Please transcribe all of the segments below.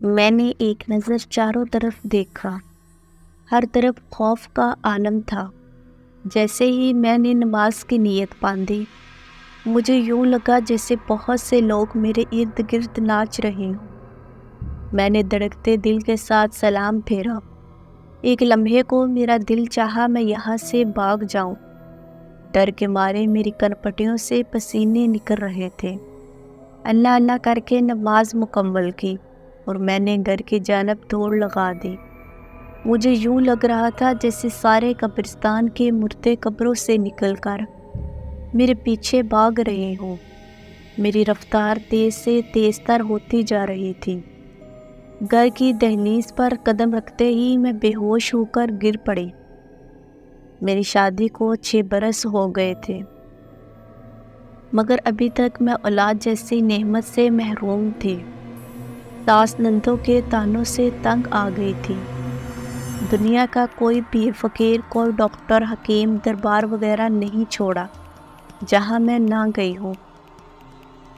میں نے ایک نظر چاروں طرف دیکھا، ہر طرف خوف کا عالم تھا۔ جیسے ہی میں نے نماز کی نیت باندھی، مجھے یوں لگا جیسے بہت سے لوگ میرے ارد گرد ناچ رہے ہوں۔ میں نے دھڑکتے دل کے ساتھ سلام پھیرا۔ ایک لمحے کو میرا دل چاہا میں یہاں سے بھاگ جاؤں۔ ڈر کے مارے میری کنپٹیوں سے پسینے نکل رہے تھے۔ اللہ اللہ کر کے نماز مکمل کی اور میں نے گھر کی جانب دوڑ لگا دی۔ مجھے یوں لگ رہا تھا جیسے سارے قبرستان کے مردے قبروں سے نکل کر میرے پیچھے بھاگ رہے ہوں۔ میری رفتار تیز سے تیز تر ہوتی جا رہی تھی۔ گھر کی دہلیز پر قدم رکھتے ہی میں بے ہوش ہو کر گر پڑی۔ میری شادی کو 6 برس ہو گئے تھے، مگر ابھی تک میں اولاد جیسی نعمت سے محروم تھی۔ ساس نندوں کے طعنوں سے تنگ آ گئی تھی۔ دنیا کا کوئی پیر فقیر، کوئی ڈاکٹر، حکیم، دربار وغیرہ نہیں چھوڑا جہاں میں نہ گئی ہوں۔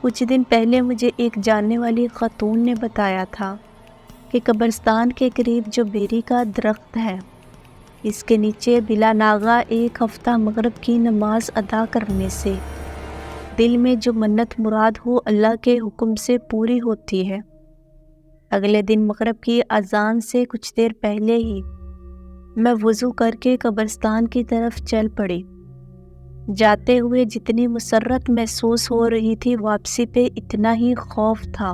کچھ دن پہلے مجھے ایک جاننے والی خاتون نے بتایا تھا کہ قبرستان کے قریب جو بیری کا درخت ہے، اس کے نیچے بلا ناغہ ایک ہفتہ مغرب کی نماز ادا کرنے سے دل میں جو منت مراد ہو اللہ کے حکم سے پوری ہوتی ہے۔ اگلے دن مغرب کی اذان سے کچھ دیر پہلے ہی میں وضو کر کے قبرستان کی طرف چل پڑی۔ جاتے ہوئے جتنی مسرت محسوس ہو رہی تھی، واپسی پہ اتنا ہی خوف تھا،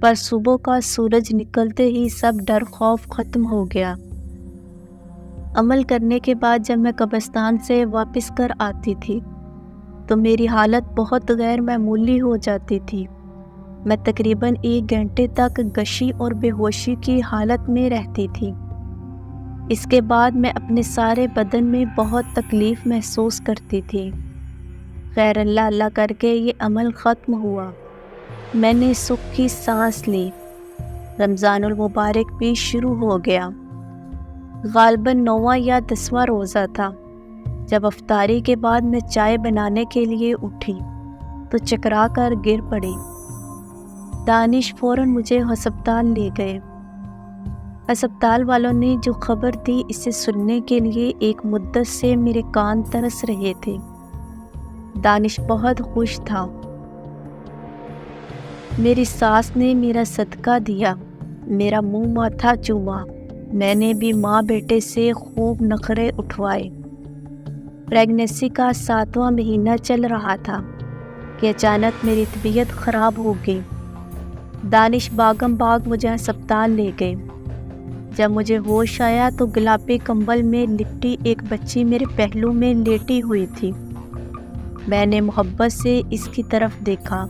پر صبح کا سورج نکلتے ہی سب ڈر خوف ختم ہو گیا۔ عمل کرنے کے بعد جب میں قبرستان سے واپس کر آتی تھی تو میری حالت بہت غیر معمولی ہو جاتی تھی۔ میں تقریباً 1 گھنٹے تک غشی اور بے ہوشی کی حالت میں رہتی تھی۔ اس کے بعد میں اپنے سارے بدن میں بہت تکلیف محسوس کرتی تھی۔ خیر اللہ اللہ کر کے یہ عمل ختم ہوا۔ میں نے سکھ کی سانس لی۔ رمضان المبارک بھی شروع ہو گیا۔ غالباً 9واں یا 10واں روزہ تھا۔ جب افطاری کے بعد میں چائے بنانے کے لیے اٹھی تو چکرا کر گر پڑی۔ دانش فوراً مجھے ہسپتال لے گئے۔ ہسپتال والوں نے جو خبر دی اسے سننے کے لیے ایک مدت سے میرے کان ترس رہے تھے۔ دانش بہت خوش تھا۔ میری ساس نے میرا صدقہ دیا، میرا منہ ماتھا چوما۔ میں نے بھی ماں بیٹے سے خوب نخرے اٹھوائے۔ پریگننسی کا 7واں مہینہ چل رہا تھا کہ اچانک میری طبیعت خراب ہو گئی۔ دانش باغم باغ مجھے ہسپتال لے گئے۔ جب مجھے ہوش آیا تو گلابی کمبل میں لپٹی ایک بچی میرے پہلو میں لیٹی ہوئی تھی۔ میں نے محبت سے اس کی طرف دیکھا۔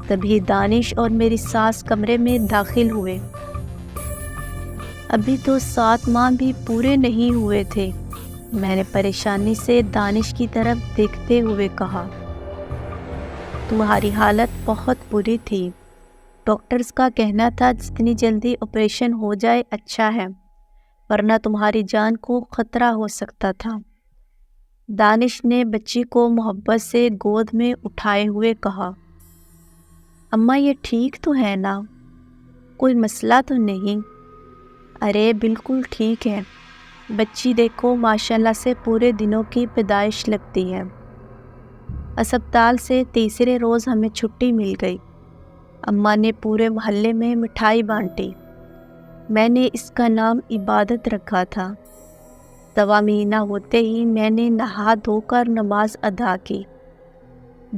تبھی دانش اور میری ساس کمرے میں داخل ہوئے۔ ابھی تو 7 ماہ بھی پورے نہیں ہوئے تھے۔ میں نے پریشانی سے دانش کی طرف دیکھتے ہوئے کہا، تمہاری حالت بہت بری تھی۔ ڈاکٹرز کا کہنا تھا جتنی جلدی آپریشن ہو جائے اچھا ہے، ورنہ تمہاری جان کو خطرہ ہو سکتا تھا۔ دانش نے بچی کو محبت سے گود میں اٹھائے ہوئے کہا، اماں یہ ٹھیک تو ہے نا؟ کوئی مسئلہ تو نہیں؟ ارے بالکل ٹھیک ہے، بچی دیکھو ماشاءاللہ سے پورے دنوں کی پیدائش لگتی ہے۔ اسپتال سے تیسرے روز ہمیں چھٹی مل گئی۔ اماں نے پورے محلے میں مٹھائی بانٹی۔ میں نے اس کا نام عبادت رکھا تھا۔ 1واں مہینہ ہوتے ہی میں نے نہا دھو کر نماز ادا کی،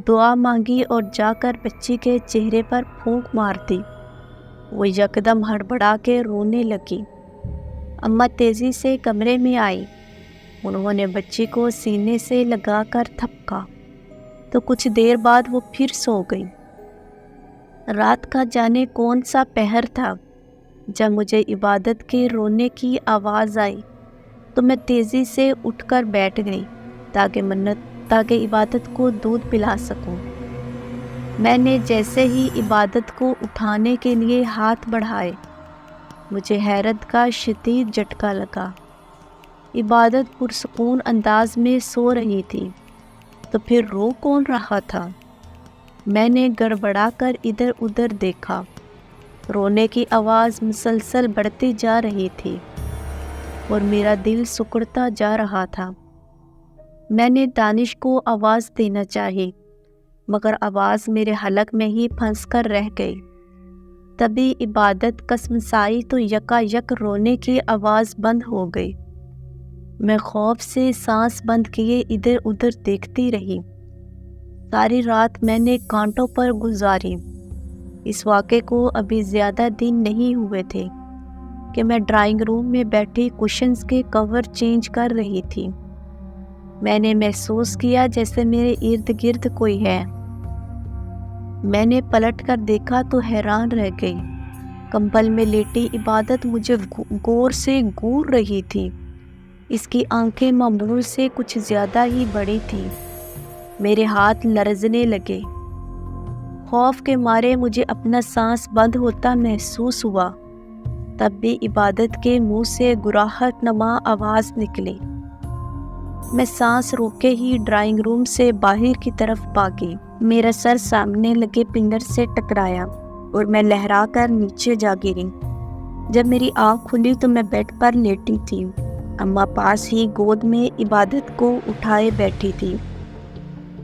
دعا مانگی اور جا کر بچی کے چہرے پر پھونک مار دی۔ وہ یکدم ہڑبڑا کے رونے لگی۔ اماں تیزی سے کمرے میں آئی۔ انہوں نے بچی کو سینے سے لگا کر تھپکا تو کچھ دیر بعد وہ پھر سو گئی۔ رات کا جانے کون سا پہر تھا، جب مجھے عبادت کے رونے کی آواز آئی تو میں تیزی سے اٹھ کر بیٹھ گئی تاکہ عبادت کو دودھ پلا سکوں۔ میں نے جیسے ہی عبادت کو اٹھانے کے لیے ہاتھ بڑھائے، مجھے حیرت کا شدید جھٹکا لگا۔ عبادت پرسکون انداز میں سو رہی تھی، تو پھر رو کون رہا تھا؟ میں نے گڑبڑا کر ادھر ادھر دیکھا۔ رونے کی آواز مسلسل بڑھتی جا رہی تھی اور میرا دل سکڑتا جا رہا تھا۔ میں نے دانش کو آواز دینا چاہی، مگر آواز میرے حلق میں ہی پھنس کر رہ گئی۔ تبھی عبادت کسمسائی تو یکا یک رونے کی آواز بند ہو گئی۔ میں خوف سے سانس بند کیے ادھر ادھر دیکھتی رہی۔ ساری رات میں نے کانٹوں پر گزاری۔ اس واقعے کو ابھی زیادہ دن نہیں ہوئے تھے کہ میں ڈرائنگ روم میں بیٹھی کشنز کے کور چینج کر رہی تھی۔ میں نے محسوس کیا جیسے میرے ارد گرد کوئی ہے۔ میں نے پلٹ کر دیکھا تو حیران رہ گئی۔ کمبل میں لیٹی عبادت مجھے غور سے گور رہی تھی۔ اس کی آنکھیں معمول سے کچھ زیادہ ہی بڑی تھیں۔ میرے ہاتھ لرزنے لگے۔ خوف کے مارے مجھے اپنا سانس بند ہوتا محسوس ہوا۔ تب بھی عبادت کے منہ سے گراہٹ نما آواز نکلی۔ میں سانس روکے ہی ڈرائنگ روم سے باہر کی طرف بھاگی۔ میرا سر سامنے لگے پلر سے ٹکرایا اور میں لہرا کر نیچے جا گری۔ جب میری آنکھ کھلی تو میں بیڈ پر لیٹی تھی۔ اماں پاس ہی گود میں عبادت کو اٹھائے بیٹھی تھی۔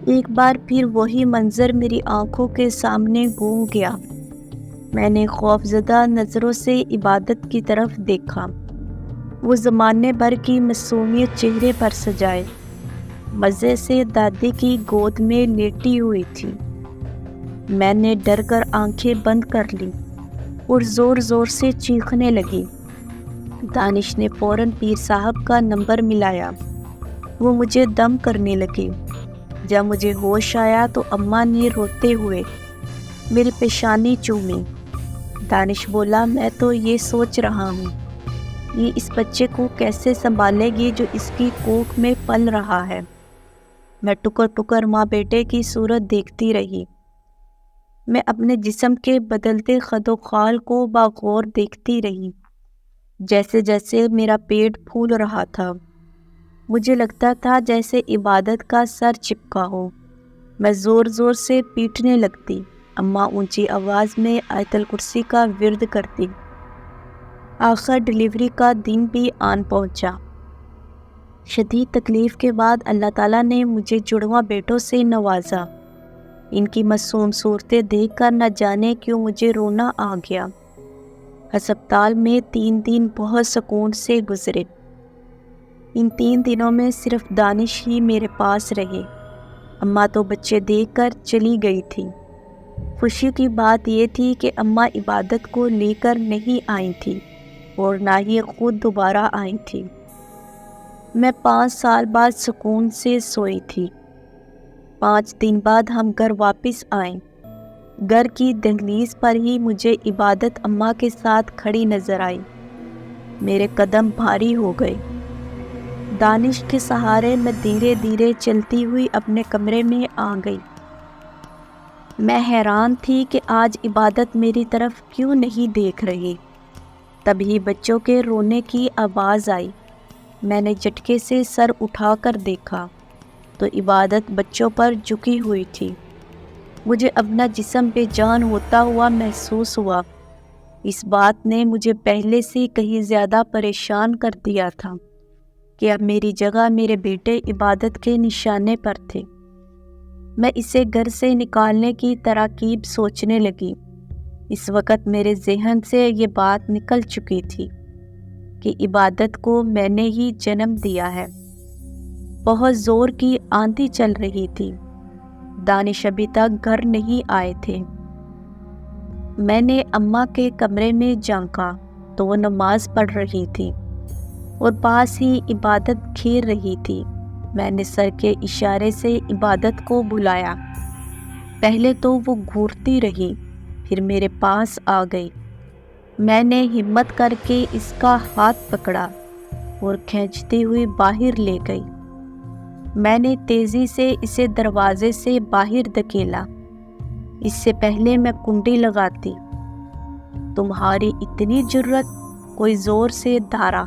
ایک بار پھر وہی منظر میری آنکھوں کے سامنے گھوم گیا۔ میں نے خوفزدہ نظروں سے عبادت کی طرف دیکھا۔ وہ زمانے بھر کی معصومیت چہرے پر سجائے مزے سے دادی کی گود میں لیٹی ہوئی تھی۔ میں نے ڈر کر آنکھیں بند کر لی اور زور زور سے چیخنے لگی۔ دانش نے فوراً پیر صاحب کا نمبر ملایا۔ وہ مجھے دم کرنے لگی۔ جب مجھے ہوش آیا تو اماں نے روتے ہوئے میری پیشانی چومی۔ دانش بولا، میں تو یہ سوچ رہا ہوں یہ اس بچے کو کیسے سنبھالے گی جو اس کی کوکھ میں پل رہا ہے۔ میں ٹکر ٹکر ماں بیٹے کی صورت دیکھتی رہی۔ میں اپنے جسم کے بدلتے خد و خال کو باغور دیکھتی رہی۔ جیسے جیسے میرا پیٹ پھول رہا تھا، مجھے لگتا تھا جیسے عبادت کا سر چپکا ہو۔ میں زور زور سے پیٹنے لگتی۔ اماں اونچی آواز میں آیت الکرسی کا ورد کرتی۔ آخر ڈیلیوری کا دن بھی آن پہنچا۔ شدید تکلیف کے بعد اللہ تعالیٰ نے مجھے جڑواں بیٹوں سے نوازا۔ ان کی معصوم صورتیں دیکھ کر نہ جانے کیوں مجھے رونا آ گیا۔ ہسپتال میں 3 دن بہت سکون سے گزرے۔ ان 3 دنوں میں صرف دانش ہی میرے پاس رہے۔ اماں تو بچے دیکھ کر چلی گئی تھی۔ خوشی کی بات یہ تھی کہ اماں عبادت کو لے کر نہیں آئی تھی اور نہ ہی خود دوبارہ آئی تھی۔ میں 5 سال بعد سکون سے سوئی تھی۔ 5 دن بعد ہم گھر واپس آئیں۔ گھر کی دہلیز پر ہی مجھے عبادت اماں کے ساتھ کھڑی نظر آئی۔ میرے قدم بھاری ہو گئے۔ دانش کے سہارے میں دھیرے دھیرے چلتی ہوئی اپنے کمرے میں آ گئی۔ میں حیران تھی کہ آج عبادت میری طرف کیوں نہیں دیکھ رہی۔ تبھی بچوں کے رونے کی آواز آئی۔ میں نے جھٹکے سے سر اٹھا کر دیکھا تو عبادت بچوں پر جھکی ہوئی تھی۔ مجھے اپنا جسم بے جان ہوتا ہوا محسوس ہوا۔ اس بات نے مجھے پہلے سے کہیں زیادہ پریشان کر دیا تھا کہ اب میری جگہ میرے بیٹے عبادت کے نشانے پر تھے۔ میں اسے گھر سے نکالنے کی تراکیب سوچنے لگی۔ اس وقت میرے ذہن سے یہ بات نکل چکی تھی کہ عبادت کو میں نے ہی جنم دیا ہے۔ بہت زور کی آندھی چل رہی تھی۔ دانش ابھی تک گھر نہیں آئے تھے۔ میں نے اماں کے کمرے میں جھانکا تو وہ نماز پڑھ رہی تھی اور پاس ہی عبادت کھیر رہی تھی۔ میں نے سر کے اشارے سے عبادت کو بلایا۔ پہلے تو وہ گھورتی رہی، پھر میرے پاس آ گئی۔ میں نے ہمت کر کے اس کا ہاتھ پکڑا اور کھینچتی ہوئی باہر لے گئی۔ میں نے تیزی سے اسے دروازے سے باہر دھکیلا۔ اس سے پہلے میں کنڈی لگاتی۔ تمہاری اتنی جرأت، کوئی زور سے دھارا۔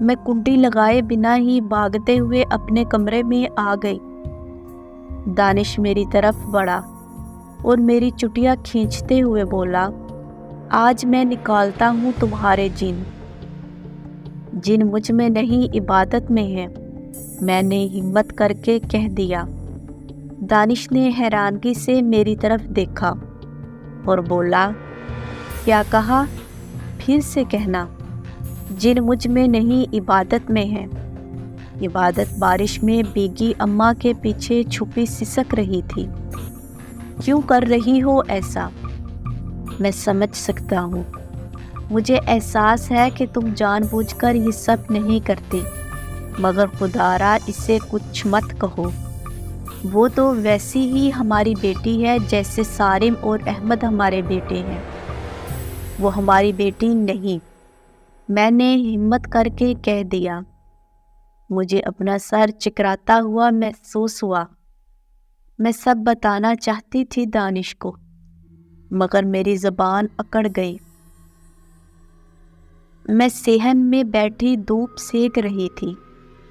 میں کنڈی لگائے بنا ہی بھاگتے ہوئے اپنے کمرے میں آ گئی۔ دانش میری طرف بڑھا اور میری چٹیاں کھینچتے ہوئے بولا، آج میں نکالتا ہوں تمہارے جن مجھ میں نہیں عبادت میں ہے، میں نے ہمت کر کے کہہ دیا۔ دانش نے حیرانگی سے میری طرف دیکھا اور بولا، کیا کہا؟ پھر سے کہنا۔ جن مجھ میں نہیں عبادت میں ہے۔ عبادت بارش میں بھیگی اماں کے پیچھے چھپی سسک رہی تھی۔ کیوں کر رہی ہو ایسا؟ میں سمجھ سکتا ہوں، مجھے احساس ہے کہ تم جان بوجھ کر یہ سب نہیں کرتی، مگر خدا را اسے کچھ مت کہو۔ وہ تو ویسی ہی ہماری بیٹی ہے جیسے سارم اور احمد ہمارے بیٹے ہیں۔ وہ ہماری بیٹی نہیں، میں نے ہمت کر کے کہہ دیا۔ مجھے اپنا سر چکراتا ہوا محسوس ہوا۔ میں سب بتانا چاہتی تھی دانش کو، مگر میری زبان اکڑ گئی۔ میں صحن میں بیٹھی دھوپ سیک رہی تھی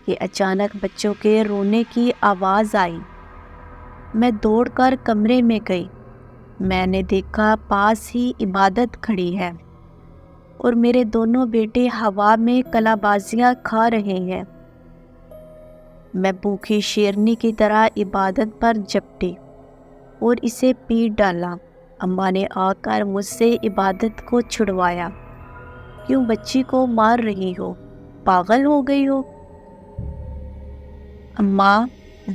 کہ اچانک بچوں کے رونے کی آواز آئی۔ میں دوڑ کر کمرے میں گئی۔ میں نے دیکھا پاس ہی عبادت کھڑی ہے اور میرے دونوں بیٹے ہوا میں کلا بازیاں کھا رہے ہیں۔ میں بھوکی شیرنی کی طرح عبادت پر جھپٹی اور اسے پیٹ ڈالا۔ اماں نے آ کر مجھ سے عبادت کو چھڑوایا۔ کیوں بچی کو مار رہی ہو؟ پاگل ہو گئی ہو؟ اماں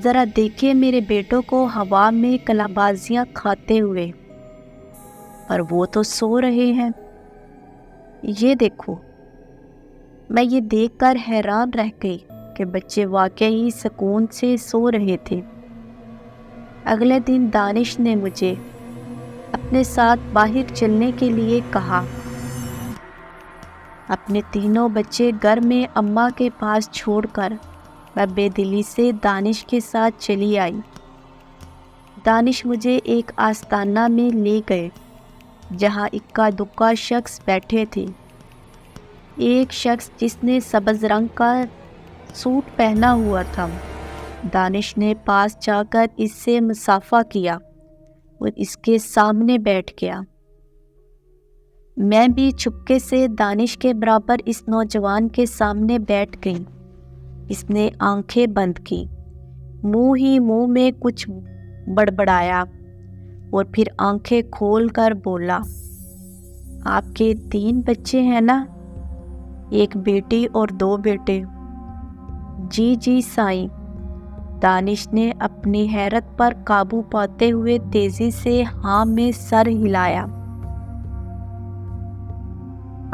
ذرا دیکھے میرے بیٹوں کو ہوا میں کلا بازیاں کھاتے ہوئے، پر وہ تو سو رہے ہیں۔ یہ دیکھو۔ میں یہ دیکھ کر حیران رہ گئی کہ بچے واقعی سکون سے سو رہے تھے۔ اگلے دن دانش نے مجھے اپنے ساتھ باہر چلنے کے لیے کہا۔ اپنے تینوں بچے گھر میں اماں کے پاس چھوڑ کر میں بے دلی سے دانش کے ساتھ چلی آئی۔ دانش مجھے ایک آستانہ میں لے گئے جہاں اکا دکا شخص بیٹھے تھے۔ ایک شخص جس نے سبز رنگ کا سوٹ پہنا ہوا تھا۔ دانش نے پاس جا کر اس سے مصافحہ کیا اور اس کے سامنے بیٹھ گیا۔ میں بھی چپکے سے دانش کے برابر اس نوجوان کے سامنے بیٹھ گئی۔ اس نے آنکھیں بند کی، منہ ہی منہ میں کچھ بڑبڑایا اور پھر آنکھیں کھول کر بولا، آپ کے 3 بچے ہیں نا؟ ایک بیٹی اور 2 بیٹے؟ جی جی سائیں۔ دانش نے اپنی حیرت پر قابو پاتے ہوئے تیزی سے ہاں میں سر ہلایا۔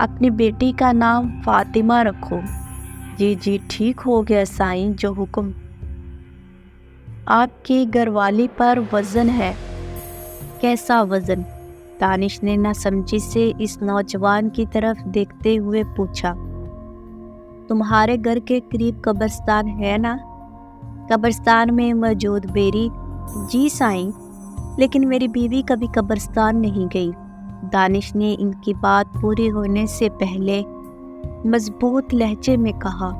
اپنی بیٹی کا نام فاطمہ رکھو۔ جی جی ٹھیک ہو گیا سائیں، جو حکم۔ آپ کی گھر والی پر وزن ہے؟ کیسا وزن؟ دانش نے نہ سمجھی سے اس نوجوان کی طرف دیکھتے ہوئے پوچھا۔ تمہارے گھر کے قریب قبرستان ہے نا؟ قبرستان میں موجود بیری؟ جی سائیں، لیکن میری بیوی کبھی قبرستان نہیں گئی۔ دانش نے ان کی بات پوری ہونے سے پہلے مضبوط لہجے میں کہا۔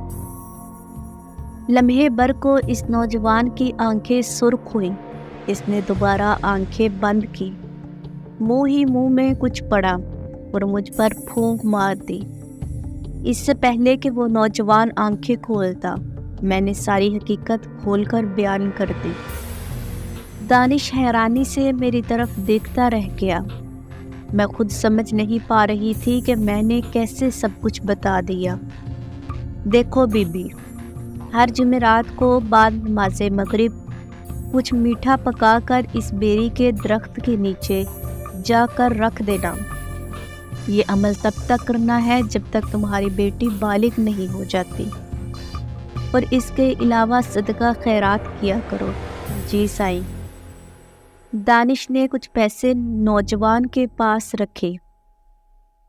لمحے بھر کو اس نوجوان کی آنکھیں سرخ ہوئیں۔ اس نے دوبارہ آنکھیں بند کی، منہ ہی منہ میں کچھ پڑا اور مجھ پر پھونک مار دی۔ اس سے پہلے کہ وہ نوجوان آنکھیں کھولتا، میں نے ساری حقیقت کھول کر بیان کر دی۔ دانش حیرانی سے میری طرف دیکھتا رہ گیا۔ میں خود سمجھ نہیں پا رہی تھی کہ میں نے کیسے سب کچھ بتا دیا۔ دیکھو بی بی، ہر جمعرات کو بعد نماز مغرب کچھ میٹھا پکا کر اس بیری کے درخت کے نیچے جا کر رکھ دینا۔ یہ عمل تب تک کرنا ہے جب تک تمہاری بیٹی بالغ نہیں ہو جاتی، اور اس کے علاوہ صدقہ خیرات کیا کرو۔ جی سائیں۔ دانش نے کچھ پیسے نوجوان کے پاس رکھے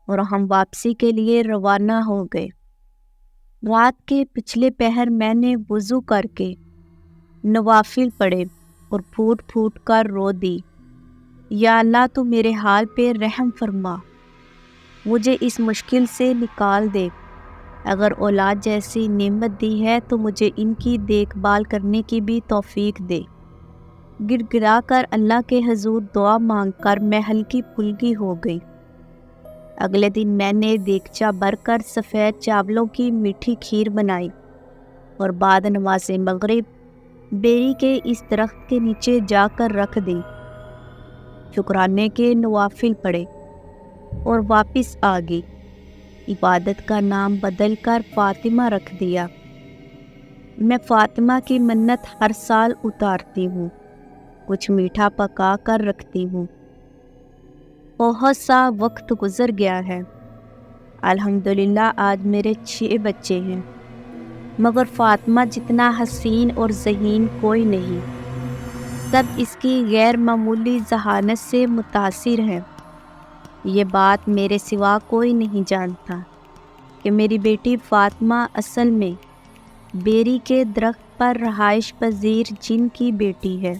اور ہم واپسی کے لیے روانہ ہو گئے۔ رات کے پچھلے پہر میں نے وضو کر کے نوافل پڑھے اور پھوٹ پھوٹ کر رو دی، یا اللہ تو میرے حال پہ رحم فرما، مجھے اس مشکل سے نکال دے۔ اگر اولاد جیسی نعمت دی ہے تو مجھے ان کی دیکھ بھال کرنے کی بھی توفیق دے۔ گر گرا کر اللہ کے حضور دعا مانگ کر میں ہلکی پھلکی ہو گئی۔ اگلے دن میں نے دیگچا بھر کر سفید چاولوں کی میٹھی کھیر بنائی اور بعد نماز مغرب بیری کے اس درخت کے نیچے جا کر رکھ دی۔ شکرانے کے نوافل پڑھے اور واپس آ گئی۔ عبادت کا نام بدل کر فاطمہ رکھ دیا۔ میں فاطمہ کی منت ہر سال اتارتی ہوں، کچھ میٹھا پکا کر رکھتی ہوں۔ بہت سا وقت گزر گیا ہے، الحمدللہ آج میرے 6 بچے ہیں، مگر فاطمہ جتنا حسین اور ذہین کوئی نہیں۔ سب اس کی غیر معمولی ذہانت سے متاثر ہیں۔ یہ بات میرے سوا کوئی نہیں جانتا کہ میری بیٹی فاطمہ اصل میں بیری کے درخت پر رہائش پذیر جن کی بیٹی ہے۔